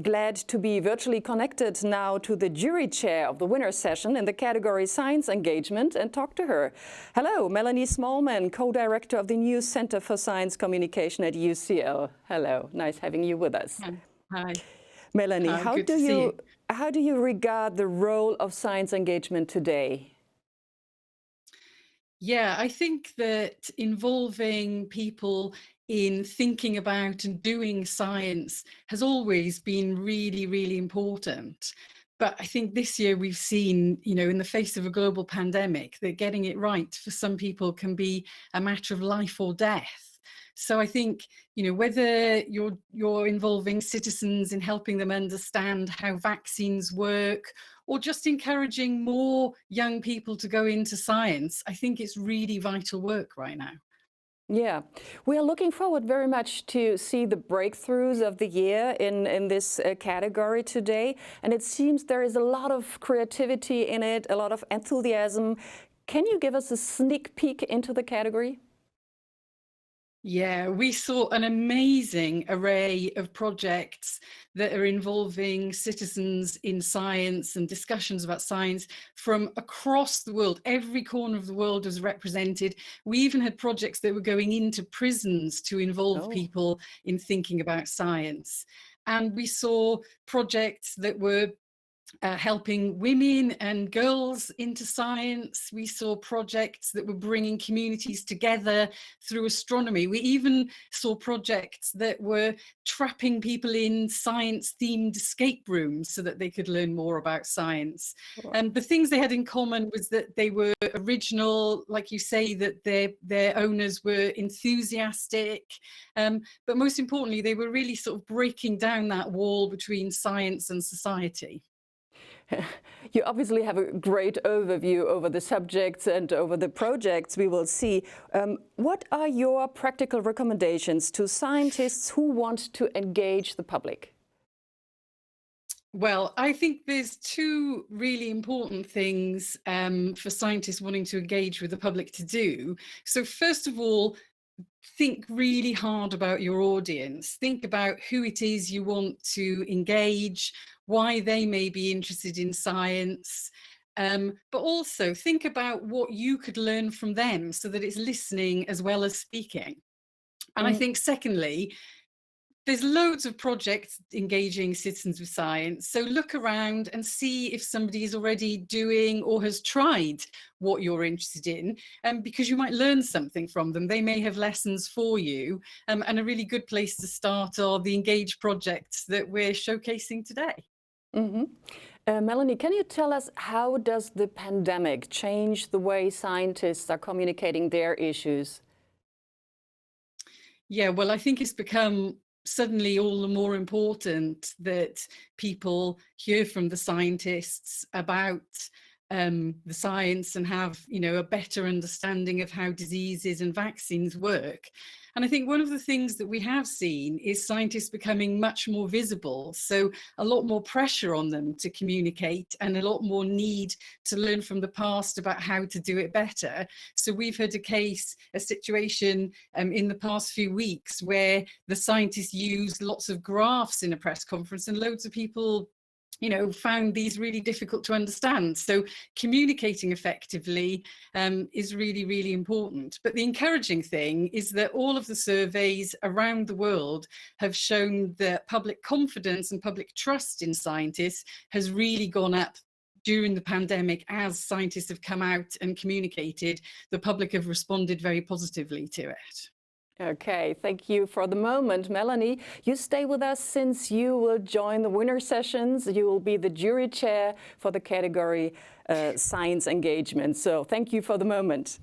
Glad to be virtually connected now to the jury chair of the winner session in the category Science Engagement and talk to her. Hello, Melanie Smallman, co-director of the new Center for Science Communication at UCL. Hello, nice having you with us. Hi. Melanie, Good to see you. how do you regard the role of science engagement today? Yeah, I think that involving people in thinking about and doing science has always been really, really important. But I think this year we've seen, in the face of a global pandemic, that getting it right for some people can be a matter of life or death. So I think, whether you're involving citizens in helping them understand how vaccines work, or just encouraging more young people to go into science, I think it's really vital work right now. Yeah, we are looking forward very much to see the breakthroughs of the year in this category today. And it seems there is a lot of creativity in it, a lot of enthusiasm. Can you give us a sneak peek into the category? Yeah, we saw an amazing array of projects that are involving citizens in science and discussions about science from across the world. Every corner of the world was represented. We even had projects that were going into prisons to involve Oh. people in thinking about science. And we saw projects that were helping women and girls into science. We saw projects that were bringing communities together through astronomy. We even saw projects that were trapping people in science-themed escape rooms so that they could learn more about science. And the things they had in common was that they were original, like you say, that their owners were enthusiastic, but most importantly, they were really sort of breaking down that wall between science and society. You obviously have a great overview over the subjects and over the projects we will see. What are your practical recommendations to scientists who want to engage the public? Well, I think there's two really important things for scientists wanting to engage with the public to do. So first of all, think really hard about your audience. Think about who it is you want to engage, why they may be interested in science, but also think about what you could learn from them so that it's listening as well as speaking. And I Mm. think secondly, there's loads of projects engaging citizens with science. So look around and see if somebody is already doing or has tried what you're interested in, because you might learn something from them. They may have lessons for you. And a really good place to start are the Engage projects that we're showcasing today. Mm-hmm. Melanie, can you tell us how does the pandemic change the way scientists are communicating their issues? Yeah, well, I think it's become suddenly all the more important that people hear from the scientists about the science and have, a better understanding of how diseases and vaccines work. And I think one of the things that we have seen is scientists becoming much more visible. So a lot more pressure on them to communicate and a lot more need to learn from the past about how to do it better. So we've had a situation in the past few weeks where the scientists used lots of graphs in a press conference and loads of people found these really difficult to understand. So communicating effectively is really, really important. But the encouraging thing is that all of the surveys around the world have shown that public confidence and public trust in scientists has really gone up during the pandemic. As scientists have come out and communicated, the public have responded very positively to it. Okay, thank you for the moment, Melanie. You stay with us since you will join the winner sessions. You will be the jury chair for the category Science Engagement. So thank you for the moment.